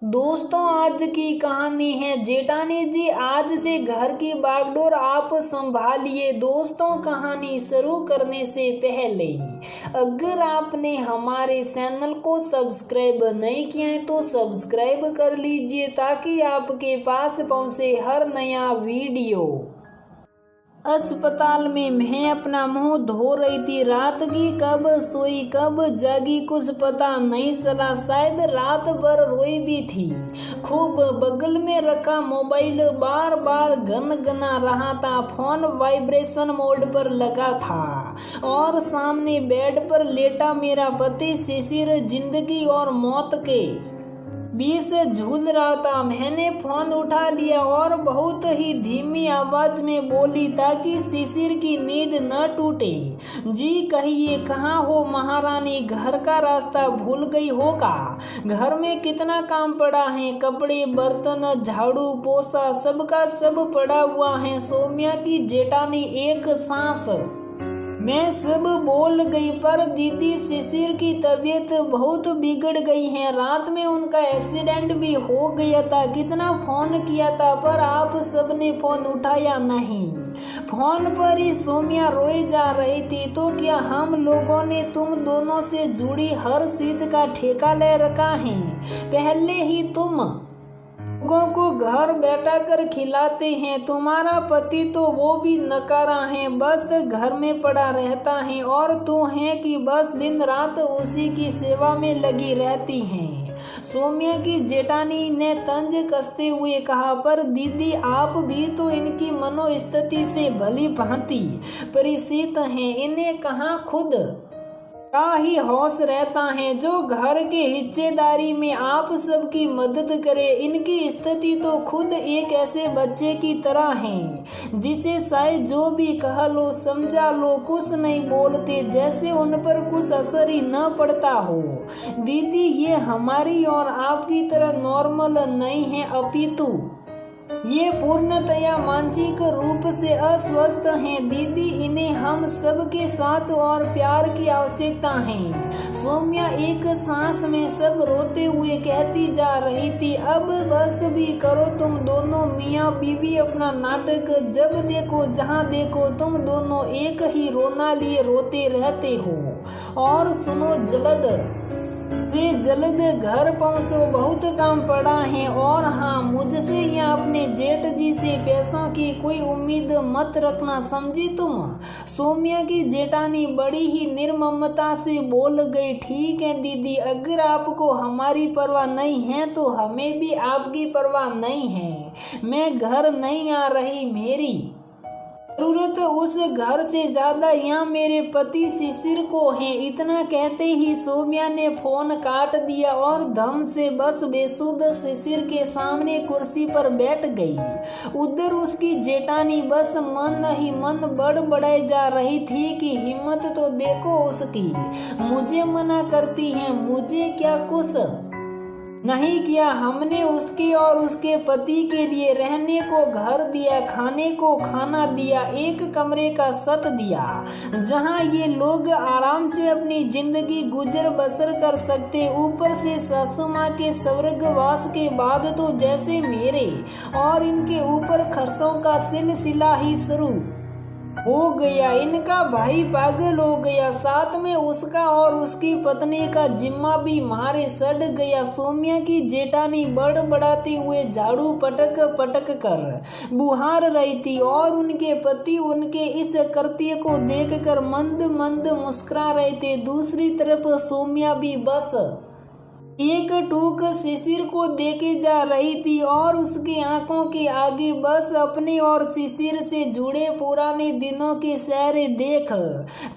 दोस्तों, आज की कहानी है जेठानी जी। आज से घर की बागडोर आप संभालिए। दोस्तों, कहानी शुरू करने से पहले अगर आपने हमारे चैनल को सब्सक्राइब नहीं किया है तो सब्सक्राइब कर लीजिए ताकि आपके पास पहुंचे हर नया वीडियो। अस्पताल में मैं अपना मुंह धो रही थी। रात की कब सोई कब जागी कुछ पता नहीं चला। शायद रात भर रोई भी थी। खूब बगल में रखा मोबाइल बार बार गनगना रहा था। फोन वाइब्रेशन मोड पर लगा था और सामने बेड पर लेटा मेरा पति शिशिर जिंदगी और मौत के बीच झूल रहा था। मैंने फोन उठा लिया और बहुत ही धीमी आवाज में बोली ताकि शिशिर की नींद न टूटे। जी कहिए, कहाँ हो महारानी? घर का रास्ता भूल गई होगा। घर में कितना काम पड़ा है। कपड़े बर्तन झाड़ू पोछा सबका सब पड़ा हुआ है। सौम्या की जेठानी एक सांस मैं सब बोल गई। पर दीदी, शिशिर की तबीयत बहुत बिगड़ गई है। रात में उनका एक्सीडेंट भी हो गया था। कितना फोन किया था पर आप सबने फोन उठाया नहीं। फोन पर ही सौम्या रोए जा रही थी। तो क्या हम लोगों ने तुम दोनों से जुड़ी हर चीज का ठेका ले रखा है? पहले ही तुम लोगों को घर बैठा कर खिलाते हैं। तुम्हारा पति तो वो भी नकारा है, बस घर में पड़ा रहता है। और तू है कि बस दिन रात उसी की सेवा में लगी रहती हैं। सौम्या की जेठानी ने तंज कसते हुए कहा, पर दीदी आप भी तो इनकी मनोस्थिति से भली भांति परिचित हैं। इन्हें कहाँ खुद का ही होश रहता है जो घर के हिस्सेदारी में आप सबकी मदद करे। इनकी स्थिति तो खुद एक ऐसे बच्चे की तरह है जिसे शायद जो भी कह लो समझा लो कुछ नहीं बोलते, जैसे उन पर कुछ असर ही न पड़ता हो। दीदी, ये हमारी और आपकी तरह नॉर्मल नहीं है, अपितु ये पूर्णतया मानसिक रूप से अस्वस्थ हैं। दीदी, इन्हें हम सब के साथ और प्यार की आवश्यकता है। सौम्या एक सांस में सब रोते हुए कहती जा रही थी। अब बस भी करो तुम दोनों मियाँ बीवी अपना नाटक। जब देखो जहाँ देखो तुम दोनों एक ही रोना लिए रोते रहते हो। और सुनो, जल्द घर पहुंचो, बहुत काम पड़ा है। और हाँ, मुझसे या अपने जेठ जी से पैसों की कोई उम्मीद मत रखना, समझी तुम? सौम्या की जेठानी बड़ी ही निर्ममता से बोल गई। ठीक है दीदी, अगर आपको हमारी परवाह नहीं है तो हमें भी आपकी परवाह नहीं है। मैं घर नहीं आ रही। मेरी जरूरत उस घर से ज्यादा यहाँ मेरे पति शिशिर को है। इतना कहते ही सौम्या ने फोन काट दिया और धम से बस बेसुध शिशिर के सामने कुर्सी पर बैठ गई। उधर उसकी जेठानी बस मन ही मन बड़बड़ाई जा रही थी कि हिम्मत तो देखो उसकी। मुझे मना करती है। मुझे क्या कुछ नहीं किया। हमने उसके और उसके पति के लिए रहने को घर दिया, खाने को खाना दिया, एक कमरे का छत दिया जहां ये लोग आराम से अपनी जिंदगी गुजर बसर कर सकते। ऊपर से सासू माँ के स्वर्गवास के बाद तो जैसे मेरे और इनके ऊपर खर्चों का सिलसिला ही शुरू हो गया। इनका भाई पागल हो गया, साथ में उसका और उसकी पत्नी का जिम्मा भी मारे सड़ गया। सौम्या की जेठानी बड़बड़ाते हुए झाड़ू पटक पटक कर बुहार रही थी और उनके पति उनके इस कृत्य को देखकर मंद मंद मुस्कुरा रहे थे। दूसरी तरफ सौम्या भी बस एक टूक शिशिर को देके जा रही थी और उसकी आंखों के आगे बस अपने और शिशिर से जुड़े पुराने दिनों के चेहरे देख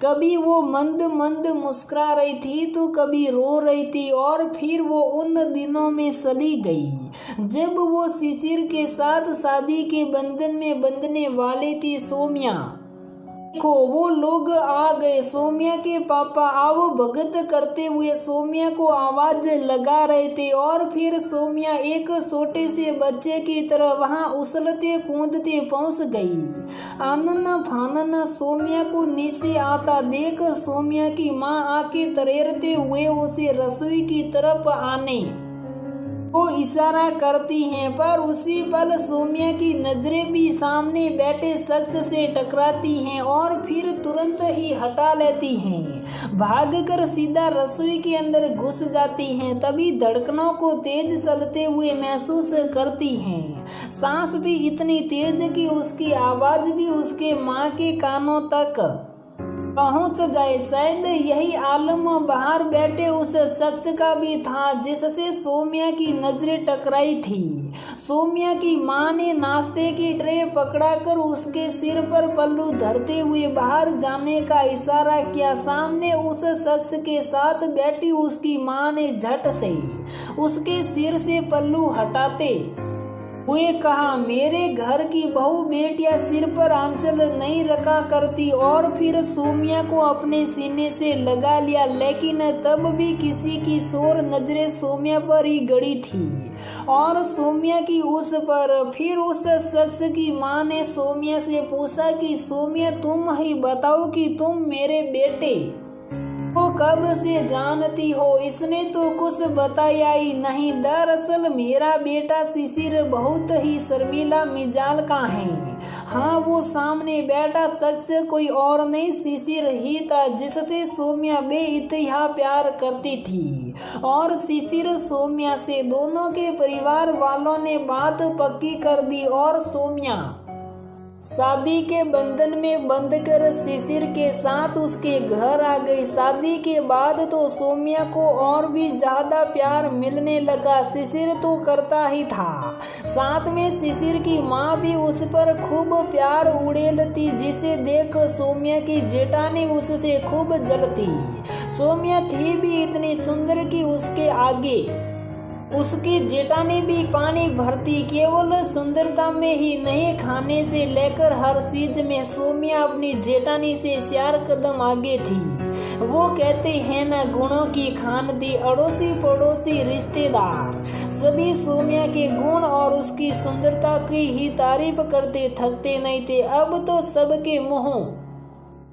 कभी वो मंद मंद मुस्कुरा रही थी तो कभी रो रही थी। और फिर वो उन दिनों में चली गई जब वो शिशिर के साथ शादी के बंधन में बंधने वाली थी। सौम्या देखो, वो लोग आ गए। सौम्या के पापा आओ भगत करते हुए सौम्या को आवाज लगा रहे थे। और फिर सौम्या एक छोटे से बच्चे की तरह वहां उछलते कूदते पहुंच गई। आनन फानन सौम्या को नीचे आता देख सौम्या की माँ आके तरेरते हुए उसे रसोई की तरफ आने वो इशारा करती हैं, पर उसी पल सौम्या की नजरें भी सामने बैठे शख्स से टकराती हैं और फिर तुरंत ही हटा लेती हैं। भागकर सीधा रसोई के अंदर घुस जाती हैं। तभी धड़कनों को तेज चलते हुए महसूस करती हैं। सांस भी इतनी तेज कि उसकी आवाज भी उसके माँ के कानों तक पहुंच जाए। शायद यही आलम बाहर बैठे उस शख्स का भी था जिससे सौम्या की नजरें टकराई थी। सौम्या की मां ने नाश्ते की ट्रे पकड़ाकर उसके सिर पर पल्लू धरते हुए बाहर जाने का इशारा किया। सामने उस शख्स के साथ बैठी उसकी मां ने झट से उसके सिर से पल्लू हटाते हुए कहा, मेरे घर की बहू बेटियां सिर पर आंचल नहीं रखा करती। और फिर सौम्या को अपने सीने से लगा लिया, लेकिन तब भी किसी की शोर नजरें सौम्या पर ही गड़ी थी और सौम्या की उस पर। फिर उस शख्स की मां ने सौम्या से पूछा कि सौम्या, तुम ही बताओ कि तुम मेरे बेटे को कब से जानती हो? इसने तो कुछ बताया ही नहीं। दरअसल मेरा बेटा शिशिर बहुत ही शर्मीला मिजाज का है। हाँ, वो सामने बैठा शख्स कोई और नहीं शिशिर ही था जिससे सौम्या बेइंतहा प्यार करती थी। और शिशिर सौम्या से दोनों के परिवार वालों ने बात पक्की कर दी और सौम्या शादी के बंधन में बंधकर शिशिर के साथ उसके घर आ गई। शादी के बाद तो सौम्या को और भी ज्यादा प्यार मिलने लगा। शिशिर तो करता ही था, साथ में शिशिर की माँ भी उस पर खूब प्यार उड़ेलती, जिसे देख सौम्या की जेठानी उससे खूब जलती। सौम्या थी भी इतनी सुंदर कि उसके आगे उसकी जेठानी भी पानी भरती। केवल सुंदरता में ही नहीं, खाने से लेकर हर चीज में सौम्या अपनी जेठानी से 4 कदम आगे थी। वो कहते हैं ना, गुणों की खान थी। अड़ोसी पड़ोसी रिश्तेदार सभी सौम्या के गुण और उसकी सुंदरता की ही तारीफ करते थकते नहीं थे। अब तो सबके मुंहों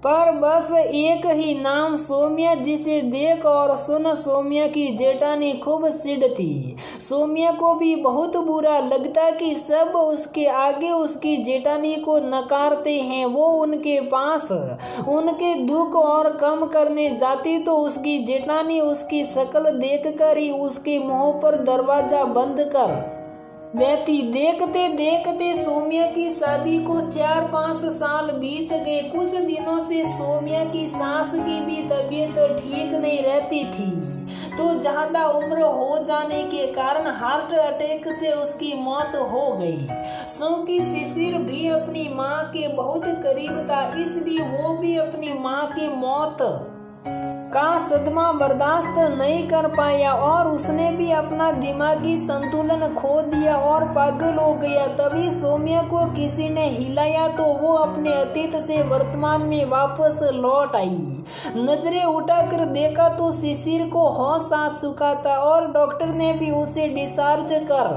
पर बस एक ही नाम सौम्या, जिसे देख और सुन सौम्या की जेठानी खूब चिढ़ती। सौम्या को भी बहुत बुरा लगता कि सब उसके आगे उसकी जेठानी को नकारते हैं। वो उनके पास उनके दुख और कम करने जाती तो उसकी जेठानी उसकी शक्ल देखकर ही उसके मुंह पर दरवाजा बंद कर देती। देखते देखते सौम्या की शादी को 4-5 साल बीत गए। कुछ दिनों से सौम्या की सास की भी तबीयत ठीक नहीं रहती थी, तो ज्यादा उम्र हो जाने के कारण हार्ट अटैक से उसकी मौत हो गई। क्योंकि शिशिर भी अपनी माँ के बहुत करीब था, इसलिए वो भी अपनी माँ के मौत का सदमा बर्दाश्त नहीं कर पाया और उसने भी अपना दिमागी संतुलन खो दिया और पागल हो गया। तभी सौम्या को किसी ने हिलाया तो वो अपने अतीत से वर्तमान में वापस लौट आई। नजरें उठाकर देखा तो शिशिर को होश आ चुका था और डॉक्टर ने भी उसे डिस्चार्ज कर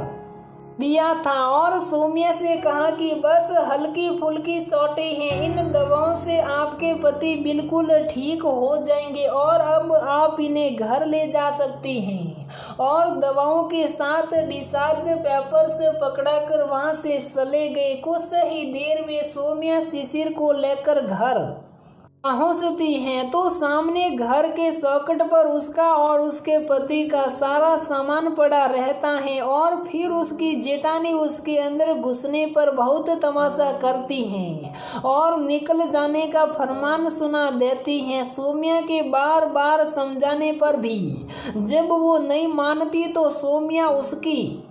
दिया था और सौम्या से कहा कि बस हल्की फुल्की चोटें हैं, इन दवाओं से आपके पति बिल्कुल ठीक हो जाएंगे और अब आप इन्हें घर ले जा सकती हैं। और दवाओं के साथ डिस्चार्ज पेपर्स पकड़ाकर वहां से चले गए। कुछ ही देर में सौम्या शिशिर को लेकर घर पहुंचती हैं तो सामने घर के चौखट पर उसका और उसके पति का सारा सामान पड़ा रहता है और फिर उसकी जेठानी उसके अंदर घुसने पर बहुत तमाशा करती हैं और निकल जाने का फरमान सुना देती हैं। सौम्या के बार बार समझाने पर भी जब वो नहीं मानती तो सौम्या उसकी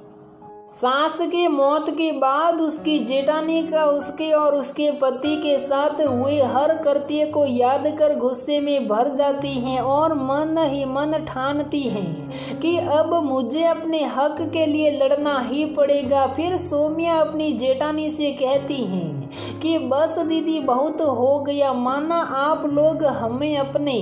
सास के मौत के बाद उसकी जेठानी का उसके और उसके पति के साथ हुए हर कृत्य को याद कर गुस्से में भर जाती हैं और मन ही मन ठानती हैं कि अब मुझे अपने हक के लिए लड़ना ही पड़ेगा। फिर सौम्या अपनी जेठानी से कहती हैं कि बस दीदी, बहुत हो गया, माना आप लोग हमें अपने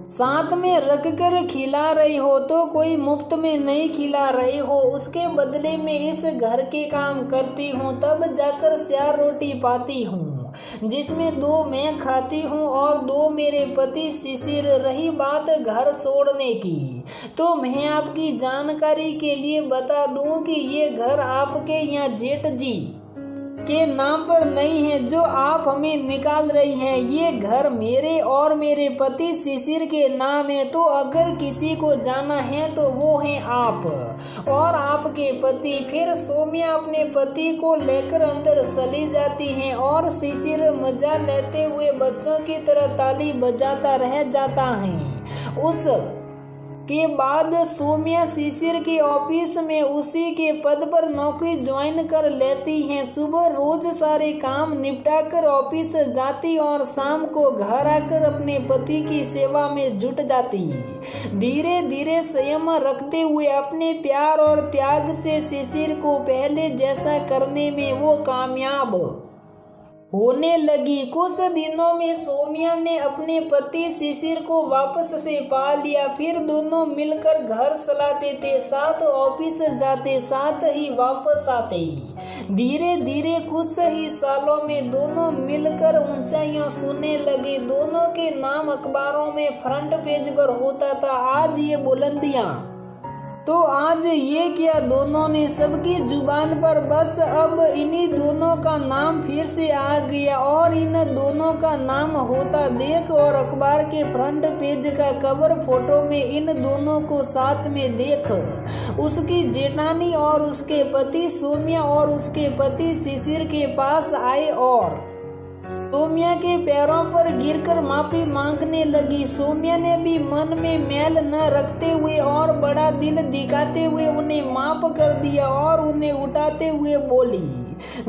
साथ में रख कर खिला रही हो तो कोई मुफ्त में नहीं खिला रही हो, उसके बदले में इस घर के काम करती हूँ तब जाकर 4 रोटी पाती हूँ। जिसमें 2 मैं खाती हूँ और 2 मेरे पति शिशिर। रही बात घर छोड़ने की, तो मैं आपकी जानकारी के लिए बता दूं कि ये घर आपके या जेठ जी के नाम पर नहीं है जो आप हमें निकाल रही हैं। ये घर मेरे और मेरे पति शिशिर के नाम है। तो अगर किसी को जाना है तो वो है आप और आपके पति। फिर सौम्या अपने पति को लेकर अंदर चली जाती है और शिशिर मजा लेते हुए बच्चों की तरह ताली बजाता रह जाता है। उस के बाद सौम्या शिशिर के ऑफिस में उसी के पद पर नौकरी ज्वाइन कर लेती हैं। सुबह रोज सारे काम निपटाकर ऑफिस जाती और शाम को घर आकर अपने पति की सेवा में जुट जाती। धीरे धीरे संयम रखते हुए अपने प्यार और त्याग से शिशिर को पहले जैसा करने में वो कामयाब होने लगी। कुछ दिनों में सौम्या ने अपने पति शिशिर को वापस से पा लिया। फिर दोनों मिलकर घर चलाते थे, साथ ऑफिस जाते, साथ ही वापस आते। धीरे धीरे कुछ ही सालों में दोनों मिलकर ऊंचाइयां छूने लगे। दोनों के नाम अखबारों में फ्रंट पेज पर होता था। आज ये बुलंदियां तो आज ये क्या, दोनों ने सबकी जुबान पर। बस अब इन्हीं दोनों का नाम फिर से आ गया और इन दोनों का नाम होता देख। और अखबार के फ्रंट पेज का कवर फोटो में इन दोनों को साथ में देख उसकी जेठानी और उसके पति सौम्या और उसके पति शिशिर के पास आए और सौम्या के पैरों पर गिरकर माफी मांगने लगी। सौम्या ने भी मन में मैल न रखते हुए और बड़ा दिल दिखाते हुए उन्हें माफ कर दिया और उन्हें उठाते हुए बोली,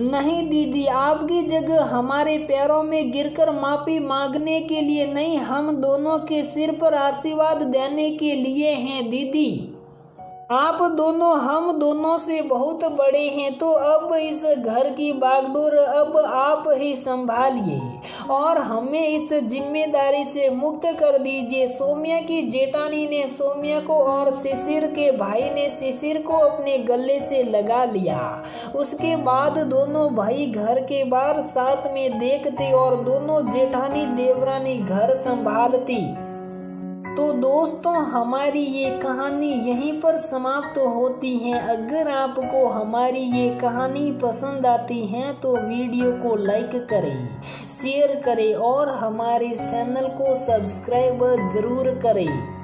नहीं दीदी, आपकी जगह हमारे पैरों में गिरकर माफी मांगने के लिए नहीं, हम दोनों के सिर पर आशीर्वाद देने के लिए हैं। दीदी, आप दोनों हम दोनों से बहुत बड़े हैं, तो अब इस घर की बागडोर अब आप ही संभालिए और हमें इस जिम्मेदारी से मुक्त कर दीजिए। सौम्या की जेठानी ने सौम्या को और शिशिर के भाई ने शिशिर को अपने गले से लगा लिया। उसके बाद दोनों भाई घर के बाहर साथ में देखते और दोनों जेठानी देवरानी घर संभालती। तो दोस्तों, हमारी ये कहानी यहीं पर समाप्त होती है। अगर आपको हमारी ये कहानी पसंद आती है तो वीडियो को लाइक करें, शेयर करें और हमारे चैनल को सब्सक्राइब ज़रूर करें।